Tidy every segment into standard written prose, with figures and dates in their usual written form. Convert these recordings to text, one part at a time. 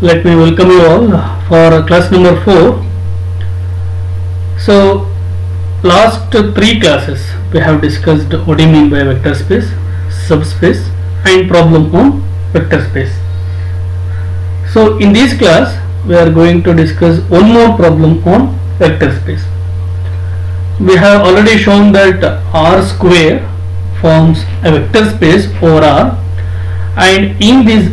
Let me welcome you all for class number 4. So last 3 classes we have discussed what do you mean by vector space, subspace and problem on vector space. So in this class we are going to discuss one more problem on vector space. We have already shown that R square forms a vector space over R, and in this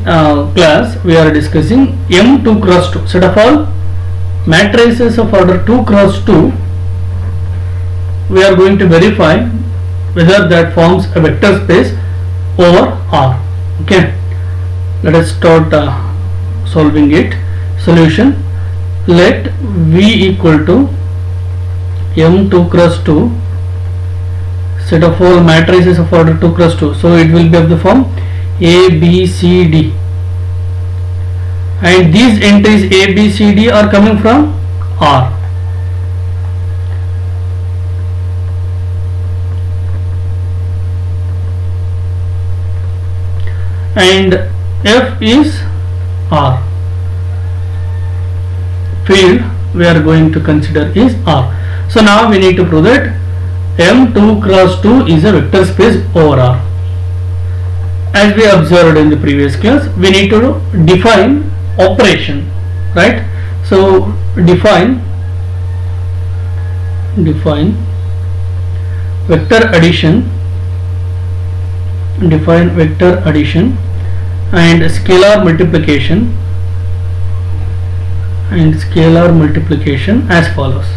class we are discussing M2 cross 2 set of all matrices of order 2 cross 2. We are going to verify whether that forms a vector space over R. Okay, let us start solving it. Solution: let V equal to M2 cross 2 set of all matrices of order 2 cross 2. So it will be of the form A, B, C, D, and these entries A, B, C, D are coming from R. And F is R. Field we are going to consider is R. So now we need to prove that M2 cross 2 is a vector space over R. As we observed in the previous class, we need to define operation, right? So define vector addition, and scalar multiplication as follows.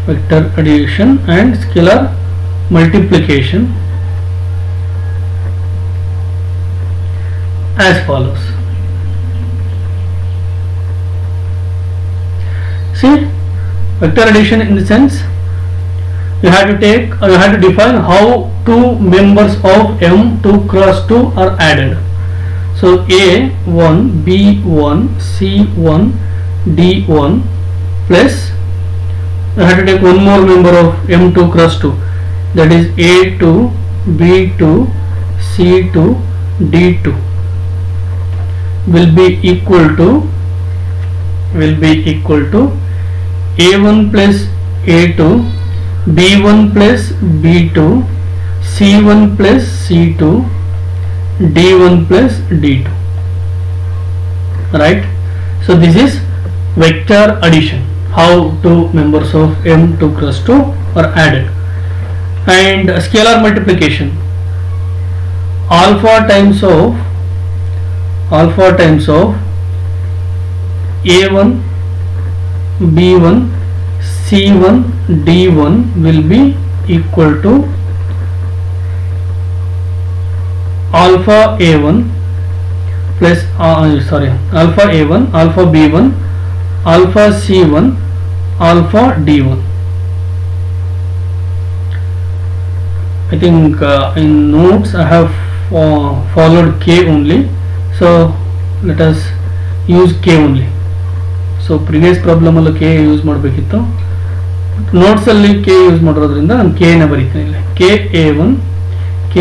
Vector addition and scalar multiplication as follows. See, vector addition in the sense you have to define how two members of M2 cross 2 are added. So A1, B1, C1, D1 plus you have to take one more member of M2 cross 2, that is A2, B2, C2, D2 will be equal to A1 plus A2, B1 plus B2, C1 plus C2, D1 plus D2, right? So this is vector addition, how two members of M2 cross 2 are added. And scalar multiplication, alpha times of A1, B1, C1, D1 will be equal to alpha A1 plus alpha A1, alpha B1, alpha C1, alpha D1. I think in notes I have followed K only, so let us use K only. So previous problem allo K use ಮಾಡಬೇಕಿತ್ತು, notes ಅಲ್ಲಿ K use ಮಾಡೋದ್ರಿಂದ ನಾನು K ನ ಬರೀತೀನಿ ಇಲ್ಲಿ. K A1, K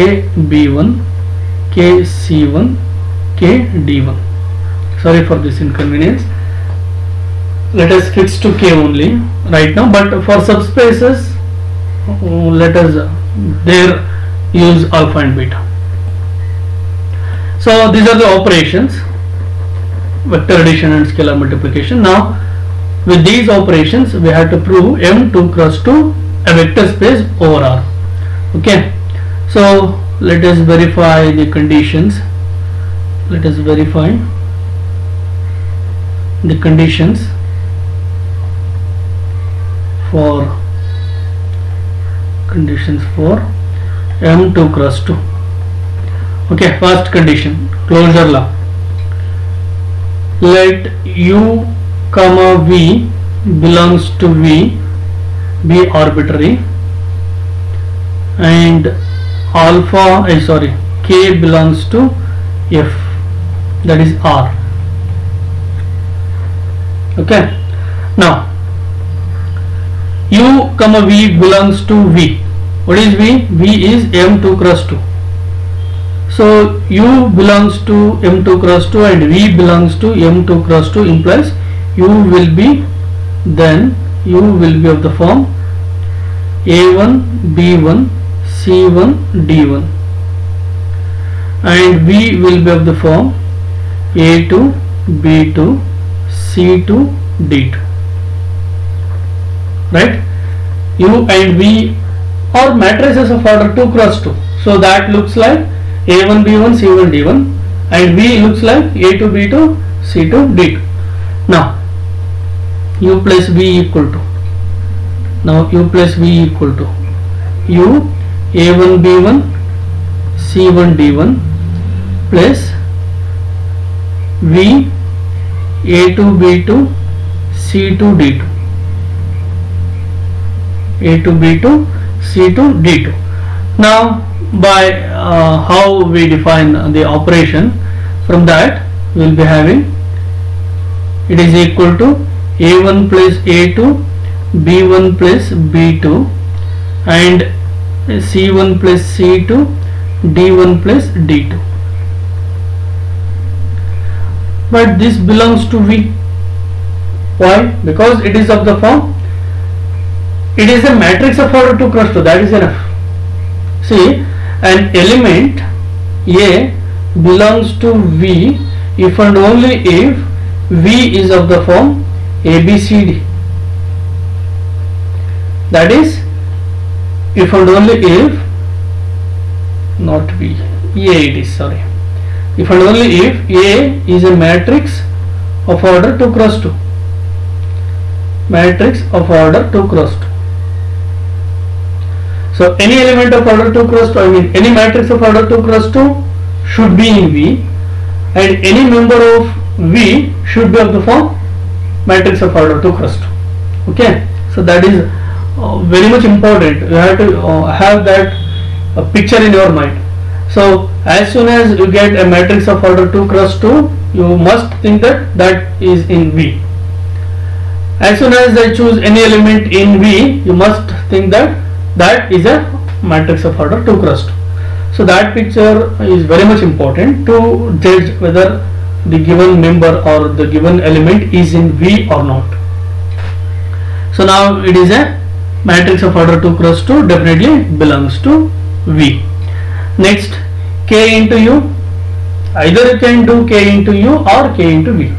B1, K C1, K D1. Sorry for this inconvenience. Let us fix to K only right now, but for subspaces let us there use alpha and beta. So these are the operations, vector addition and scalar multiplication. Now with these operations we have to prove M2 cross 2 a vector space over R. Okay, so let us verify the conditions. For M2 cross 2. Okay, first condition, closure law. Let U comma V belongs to V be arbitrary, and K belongs to F, that is R. Okay, now U comma V belongs to V. What is V? V is M2 cross 2. So U belongs to M2 cross 2 and V belongs to M2 cross 2 implies U will be of the form A1 B1 C1 D1 and V will be of the form A2 B2 C2 D2, right? U and V are matrices of order 2 cross 2, so that looks like A1 B1 C1 D1 and V looks like A2 B2 C2 D2. Now U plus V equal to U A1 B1 C1 D1 plus V A2 B2 C2 D2 A2 B2 C2 D2. Now by how we define the operation, from that we will be having it is equal to A1 plus A2 B1 plus B2 and C1 plus C2 D1 plus D2, but this belongs to V. Why? Because it is of the form, it is a matrix of order 2 cross 2, that is enough. See, an element A belongs to V if and only if V is of the form ABCD, that is if and only if, not V, A it is, sorry, if and only if A is a matrix of order 2 cross 2, matrix of order 2 cross 2. So any element of order 2 cross 2, I mean any matrix of order 2 cross 2 should be in V, and any member of V should be of the form matrix of order 2 cross 2. Okay, so that is very much important. You have to have that picture in your mind. So as soon as you get a matrix of order 2 cross 2, you must think that that is in V. As soon as I choose any element in V, you must think that that is a matrix of order 2 cross 2. So that picture is very much important to judge whether the given member or the given element is in V or not. So now it is a matrix of order 2 cross 2, definitely belongs to V. Next, K into U, either you can do K into U or K into V.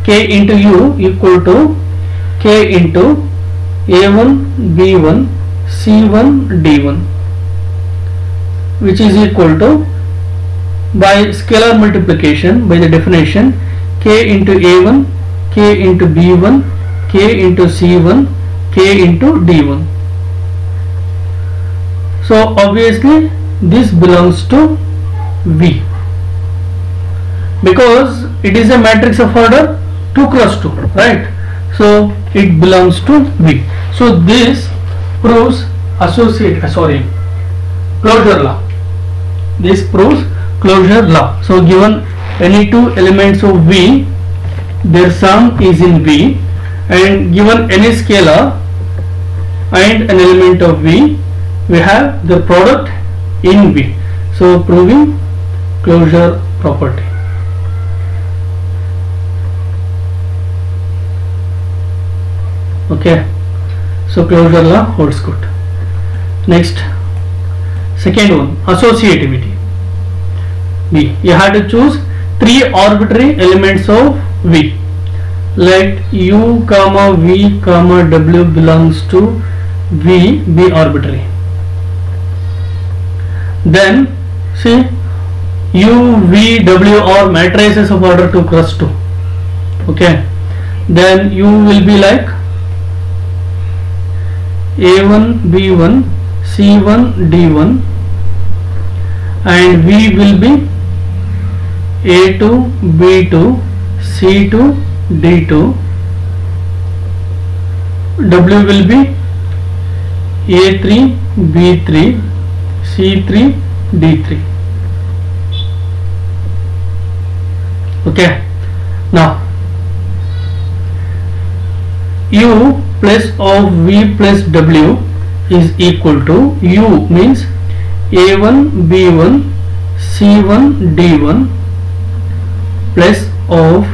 K into U equal to K into A1 B1 C1 D1, which is equal to, by scalar multiplication, by the definition, K into A1, K into B1, K into C1, K into D1. So obviously this belongs to V because it is a matrix of order 2 cross 2, right? So it belongs to V. So this proves closure law. This proves closure law. So given any two elements of V, their sum is in V, and given any scalar and an element of V, we have the product in V. So proving closure property. Okay, so closure law holds good. Next, second one, associativity. V. You have to choose three arbitrary elements of V. Let U comma V comma W belongs to V be arbitrary. Then see, U, V, W are matrices of order 2 cross 2. Okay, then U will be like A1 B1 C1 D1 and V will be A2 B2 C2 D2, W will be A3 B3 C3 D3. Okay, now U plus of V plus W is equal to, U means A1 B1 C1 D1 plus of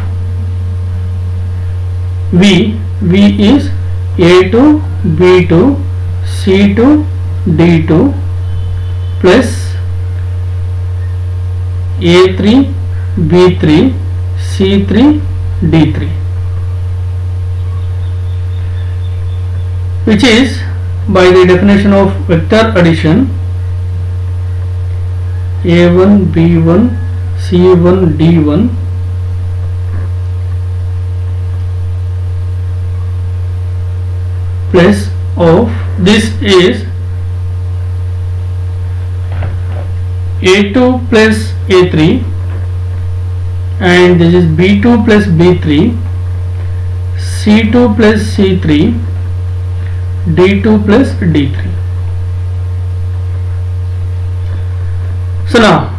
V is A2 B2 C2 D2 plus A3 B3 C3 D3, which is by the definition of vector addition A1 B1 C1 D1 plus of this is A2 plus A3 and this is B2 plus B3 C2 plus C3 D2 plus D3. So now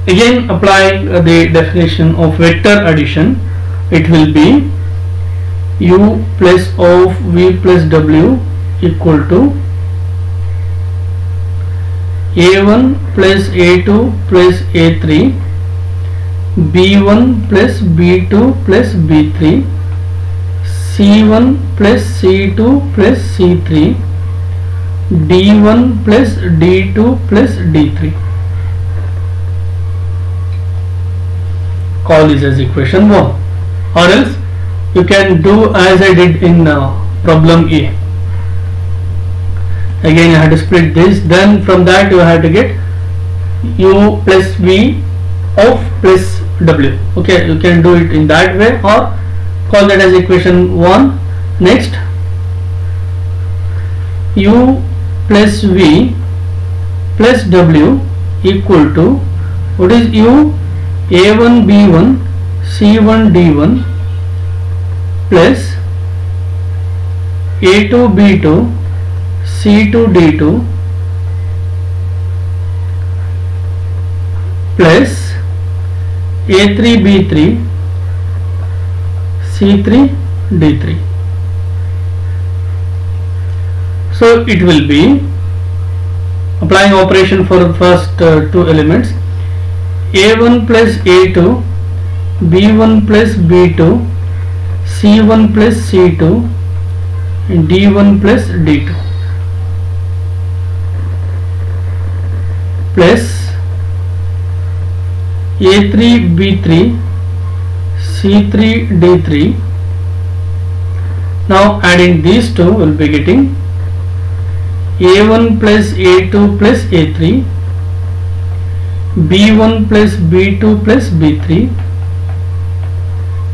again applying the definition of vector addition, it will be U plus of V plus W equal to A1 plus A2 plus A3 B1 plus B2 plus B3 C1 plus C2 plus C3 D1 plus D2 plus D3. Call this as equation 1, or else you can do as I did in problem A. Again you have to split this, then from that you have to get U plus V of plus W. Okay, you can do it in that way or call that as equation 1. Next, U plus V plus W equal to, what is U? A1 B1 C1 D1 plus A2 B2 C2 D2 plus A3 B3 C3 D3. So it will be applying operation for the first two elements, A1 plus A2 B1 plus B2 C1 plus C2 and D1 plus D2 plus A3 B3 C3 D3. Now adding these two, will be getting A1 plus A2 plus A3 B1 plus B2 plus B3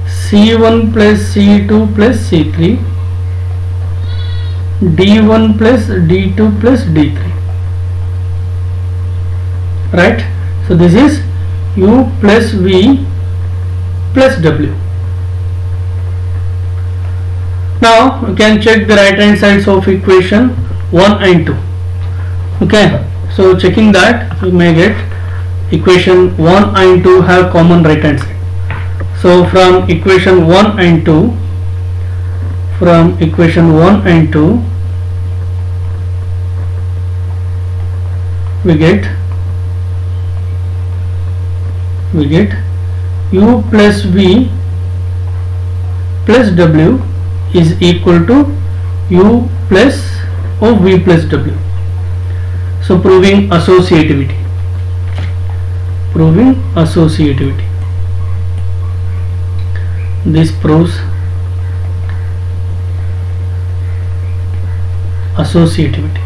C1 plus C2 plus C3 D1 plus D2 plus D3. Right? So this is U plus V plus W. Now you can check the right hand sides of equation 1 and 2. Okay, so checking that, you may get equation 1 and 2 have common right hand side. So from equation 1 and 2, we get U plus V plus W is equal to U plus of V plus W. So proving associativity. This proves associativity.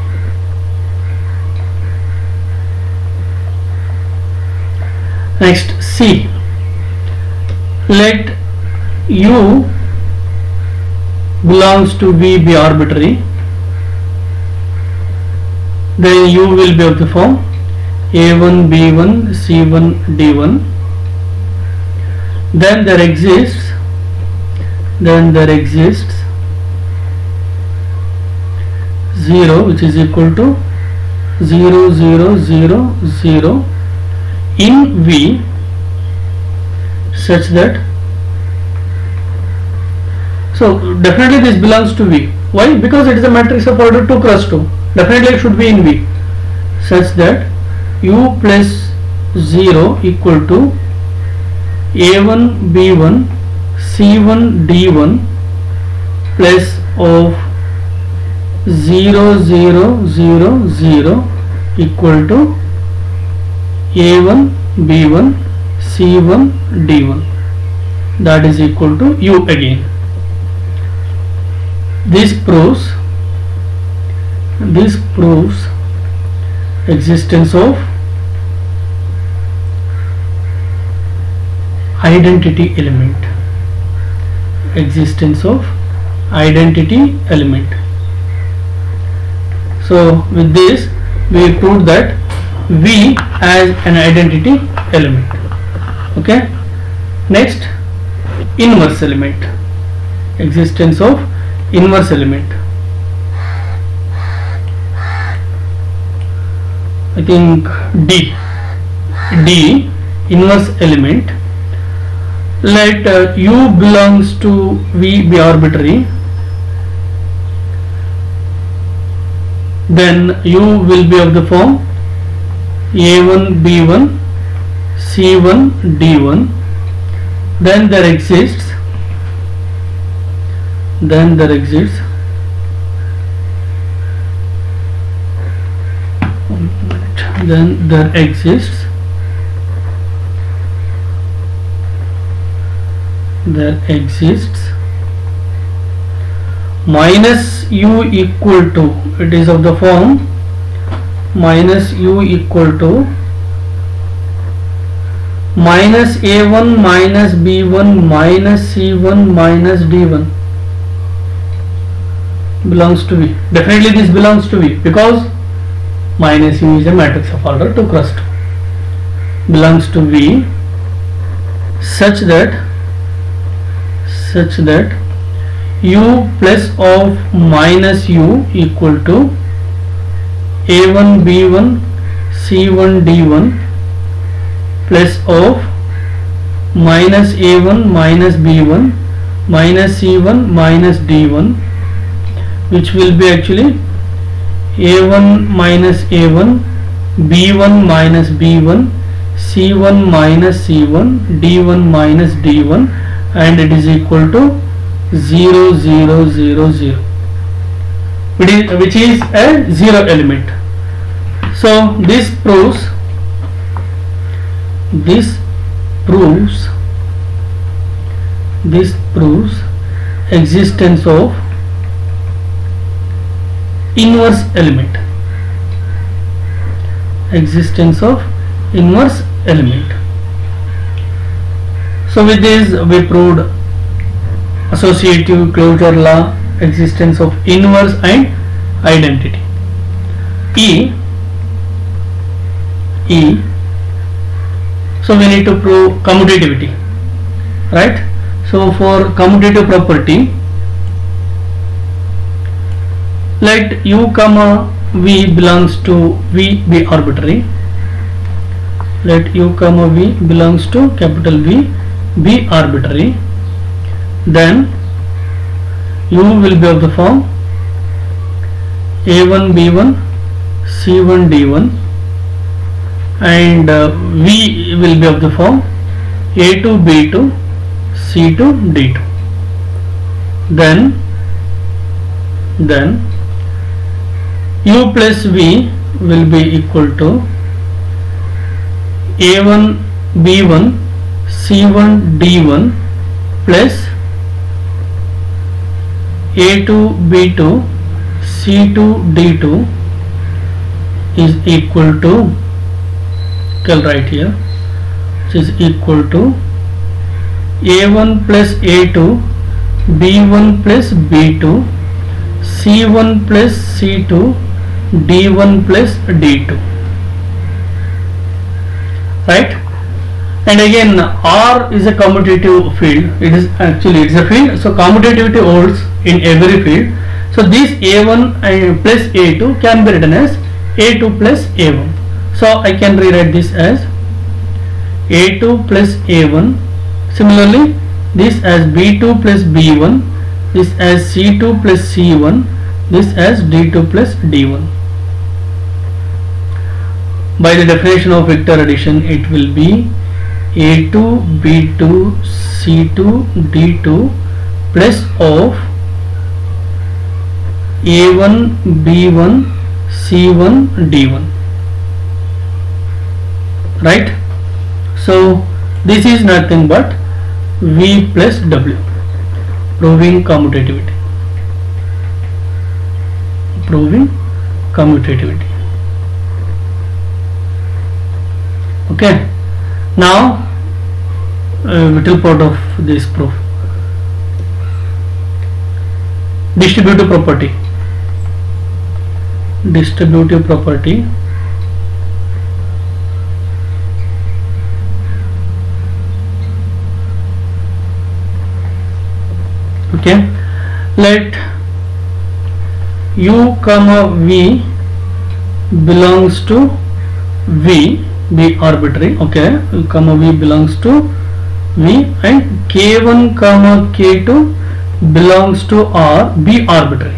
Next, C. Let U belongs to V be arbitrary, then U will be of the form A1 B1 C1 D1. Then there exists 0 which is equal to 0 0 0 0 in V, such that, so definitely this belongs to V. Why? Because it is a matrix of order 2 cross 2. Definitely it should be in V, such that U plus 0 equal to a1 b1 c1 d1 plus of 0 0 0 0 equal to a1 b1 c1 d1, that is equal to u again. This proves existence of identity element. So with this we proved that V as an identity element. Okay. Next, inverse element. Existence of inverse element. I think D inverse element. Let U belongs to V be arbitrary, then U will be of the form a1 b1 c1 d1. Then there exists minus u equal to, it is of the form minus u equal to minus a1 minus b1 minus c1 minus d1 belongs to V. Definitely this belongs to V because minus u is a matrix of order 2 cross 2. Belongs to V such that u plus of minus u equal to a1 b1 c1 d1 plus of minus a1 minus b1 minus c1 minus d1, which will be actually a1 minus a1 b1 minus b1 c1 minus c1 d1 minus d1, and it is equal to 0 0 0 0, which is a zero element. So this proves existence of inverse element. So with this we proved associative closure law, existence of inverse and identity. E. So we need to prove commutativity, right? So for commutative property, let u comma v belongs to V be arbitrary. Let u comma v belongs to capital V be arbitrary. Then u will be of the form a1 b1 c1 d1, and v will be of the form a2 b2 c2 d2. Then u plus v will be equal to a1 b1 c1 d1 plus a2 b2 c2 d2 is equal to, I'll write here, which is equal to a1 plus a2 b1 plus b2 c1 plus c2 d1 plus d2, right? And again R is a commutative field. It's a field, so commutativity holds in every field. So this a1 plus a2 can be written as a2 plus a1. So I can rewrite this as a2 plus a1. Similarly, this as b2 plus b1, this as c2 plus c1, this as d2 plus d1. by the definition of vector addition, it will be a2 b2 c2 d2 plus of a1 b1 c1 d1, right? So this is nothing but v plus w, proving commutativity. Okay, now little part of this proof. Distributive property. Okay, let u comma v belongs to v be arbitrary. Okay, u comma v belongs to v, and k1 comma k2 belongs to r be arbitrary.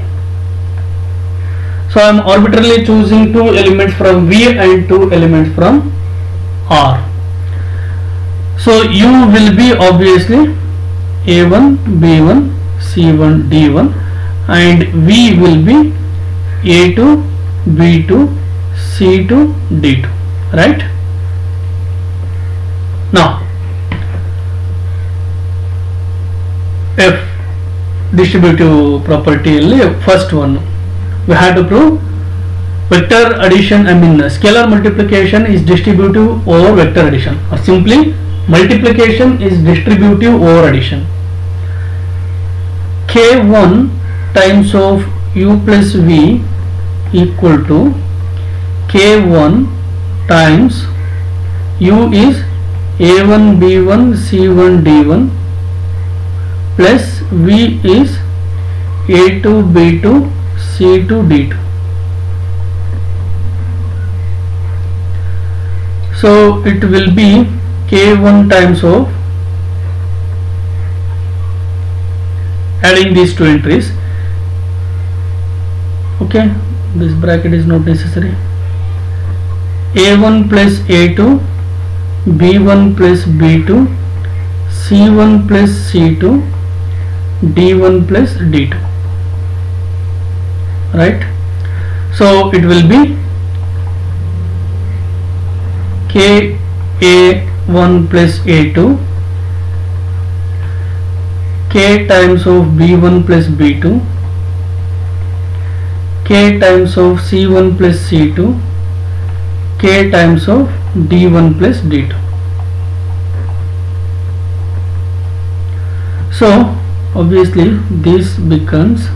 So I am arbitrarily choosing 2 elements from v and 2 elements from r. So u will be obviously a1 b1 c1 d1, and v will be a2 b2 c2 d2, right? Now if distributive property first one, we have to prove vector addition, scalar multiplication is distributive over vector addition, or simply multiplication is distributive over addition. k1 times of u plus v equal to k1 times u is a1 b1 c1 d1 plus v is a2 b2 c2 d2. So it will be k1 times of, adding these 2 entries. Okay, this bracket is not necessary. a1 plus a2 b1 plus b2 c1 plus c2 d1 plus d2, right? So it will be k a1 plus a2 k times of b1 plus b2 k times of c1 plus c2 k times of d1 plus d2. So obviously this becomes,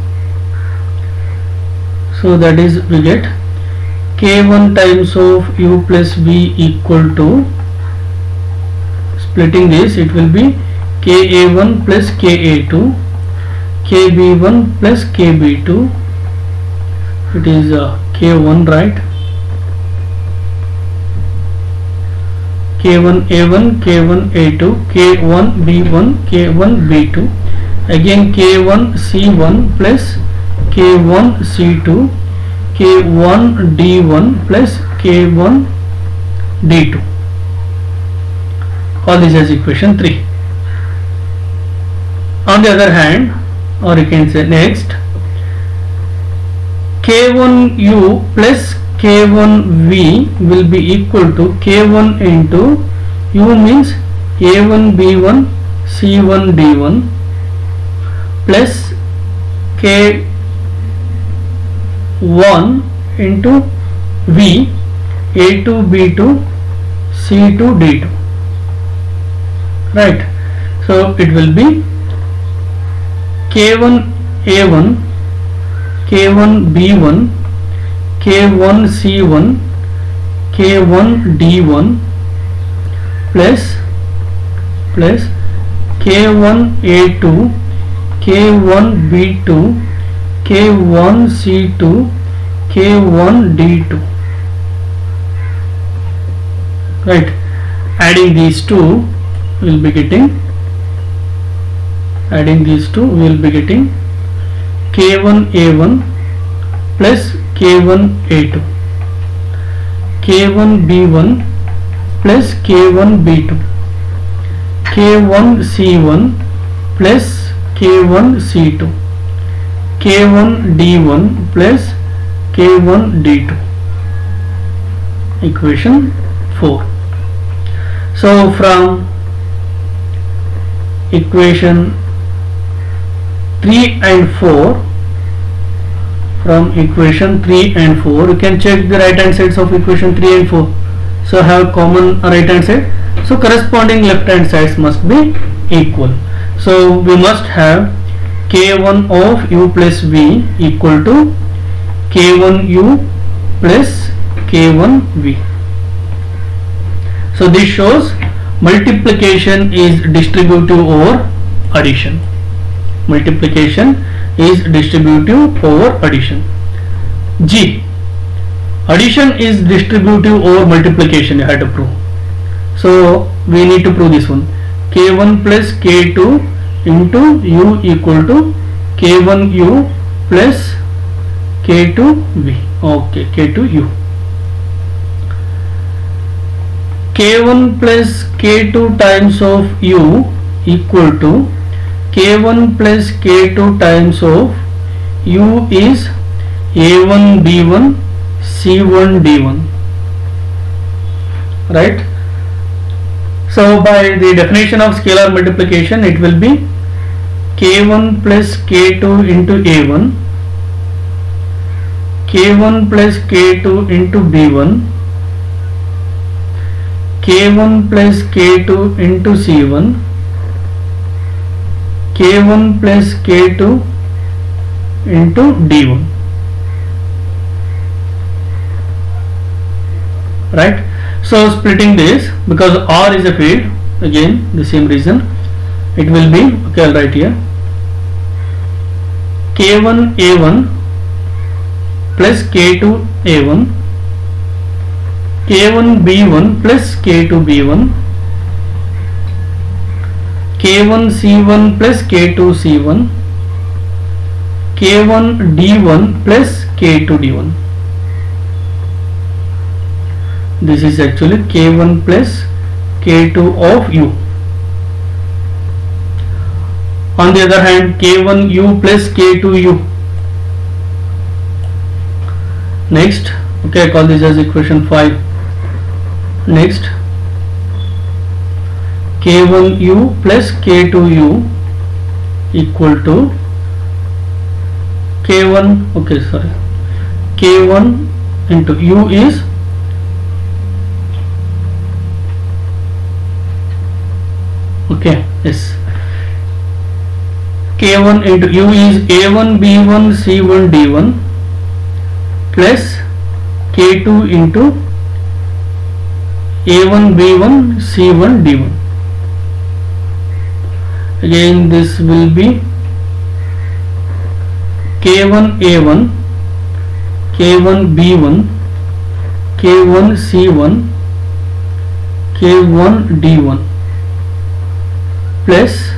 so that is we get k1 times of u plus v equal to, splitting this, it will be ka1 plus ka2 kb1 plus kb2, it is k1, right? k1 a1 k1 a2 k1 b1 k1 b2, again k1 c1 plus k1 c2 k1 d1 plus k1 d2. Call this as equation 3. On the other hand, or you can say next, k1u plus k1v will be equal to k1 into u means a1 b1 c1 d1 plus k1 into v a2 b2 c2 d2, right? So it will be k1 a1 k1 b1 k1 c1 k1 d1 plus k1 a2 k1 b2 k1 c2 k1 d2, right? Adding these two we will be getting, k1 a1 plus k1 a2. k1b1 plus k1b2, k1c1 plus k1c2, k1d1 plus k1d2. Equation 4. So from equation 3 and 4, you can check the right hand sides of equation 3 and 4. So have common right hand side, so corresponding left hand sides must be equal. So we must have k1 of u plus v equal to k1u plus k1v. So this shows multiplication is distributive over addition. Multiplication is distributive over addition. G. Addition is distributive over multiplication, you have to prove. So we need to prove this one. K1 plus K2 into U equal to K1U plus K2V. Okay, K2U. K1 plus K2 times of U equal to K1 plus K2 times of U is A1 B1 C1 D1, right? So by the definition of scalar multiplication, it will be K1 plus K2 into A1, K1 plus K2 into B1, K1 plus K2 into C1, K1 plus K2 into D1, right? So splitting this, because R is a field, again the same reason, it will be, okay, I'll write here, K1 A1 plus K2 A1, K1 B1 plus K2 B1, K1 C1 plus K2 C1, K1 D1 plus K2 D1. This is actually K1 plus K2 of U. On the other hand, K1U plus K2U. Next, okay, I call this as equation 5. Next, K1U plus K2U equal to K1, okay, sorry, K1 into U is okay, yes, K1 into U is A1 B1 C1 D1 plus K2 into A1 B1 C1 D1. Again this will be K1 A1, K1 B1, K1 C1, K1 D1 plus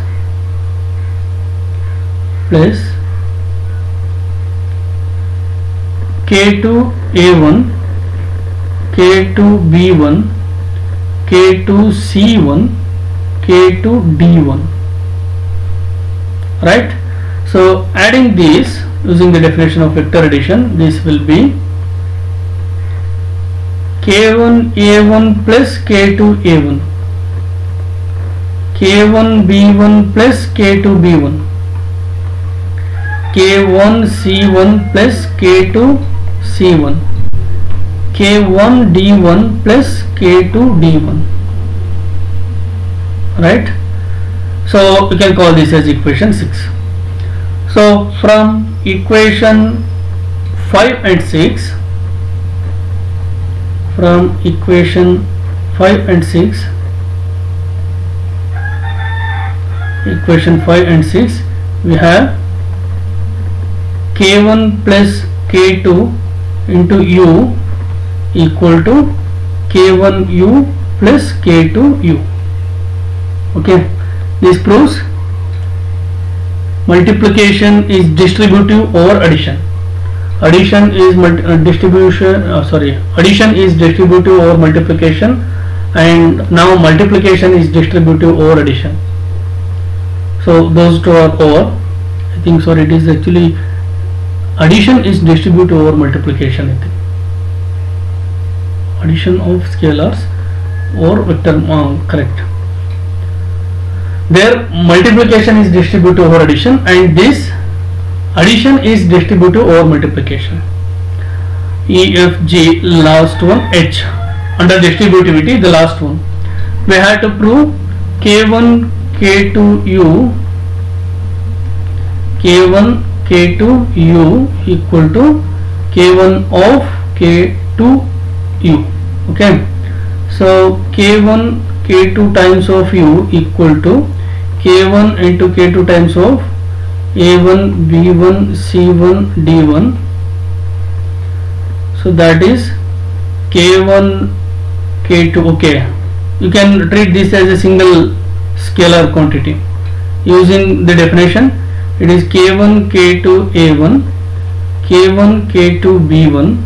K2 A1, K2 B1, K2 C1, K2 D1, right? So adding these using the definition of vector addition, this will be K1 A1 plus K2 A1, K1 B1 plus K2 B1, K1 C1 plus K2 C1, K1 D1 plus K2 D1, right? So we can call this as equation 6. So from equation 5 and 6, from equation 5 and 6, equation 5 and 6, we have K1 plus K2 into U equal to K1U plus K2U. Okay, this proves multiplication is distributive over addition. Addition is addition is distributive over multiplication, and now multiplication is distributive over addition. So those two are over. I think so. It is actually addition is distributive over multiplication. I think addition of scalars or vector, correct. There multiplication is distributive over addition, and this addition is distributive over multiplication. E, F, G, last one H. Under distributivity, the last one, we have to prove K1 K2 U K1 K2 U equal to K1 of K2 U. Okay, so K1 K2 times of U equal to K1 into K2 times of A1 B1 C1 D1. So that is K1 K2. Okay, you can treat this as a single scalar quantity using the definition. It is K1 K2 A1, K1 K2 B1,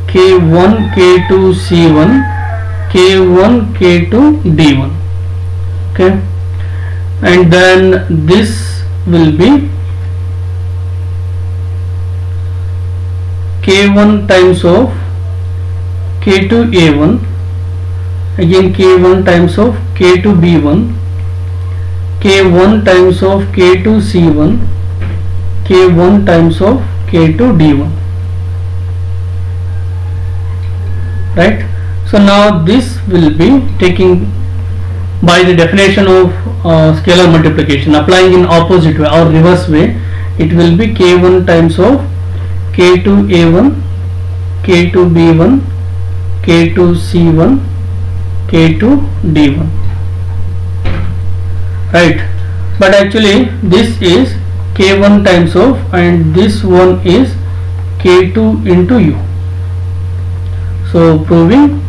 K1 K2 C1, K1 K2 D1. Okay, and then this will be K1 times of K2 A1, again K1 times of K2 B1, K1 times of K2 C1, K1 times of K2 D1. Right? So now this will be taking by the definition of scalar multiplication, applying in opposite way or reverse way, it will be K1 times of K2 A1, K2 B1, K2 C1, K2 D1. Right, but actually this is K1 times of, and this one is K2 into U. So proving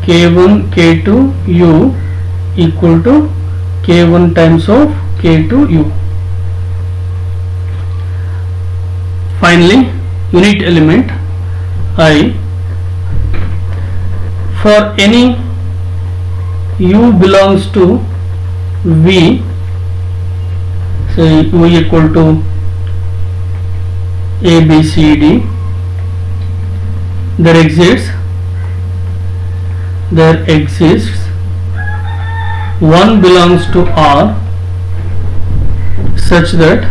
K1 K2 U equal to K1 times of K2 U. Finally, unit element I. For any U belongs to V, say U equal to A, B, C, D, there exists one belongs to R such that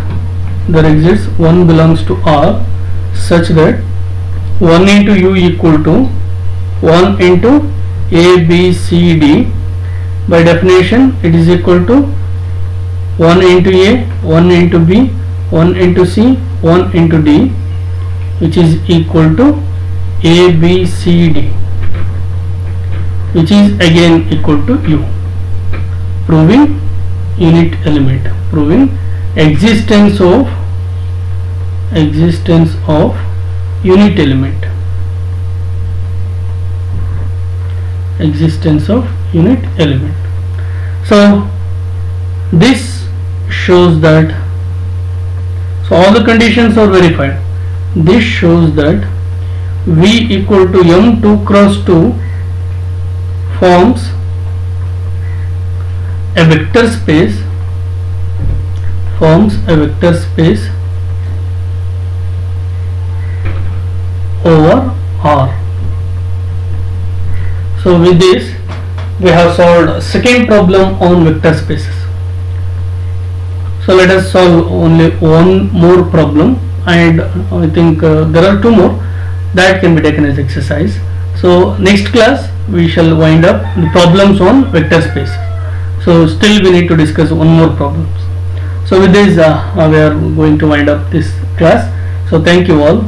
there exists one belongs to R such that 1 into U equal to 1 into A, B, C, D. By definition, it is equal to 1 into A, 1 into B, 1 into C, 1 into D, which is equal to A, B, C, D, which is again equal to U. Proving unit element, proving existence of unit element, existence of unit element. So this shows that, so all the conditions are verified. This shows that V equal to M2 cross 2 forms a vector space, over R. So with this we have solved second problem on vector spaces. So let us solve only one more problem, and I think there are two more that can be taken as exercise. So next class we shall wind up the problems on vector space. So still we need to discuss one more problems. So with this we are going to wind up this class. So thank you all.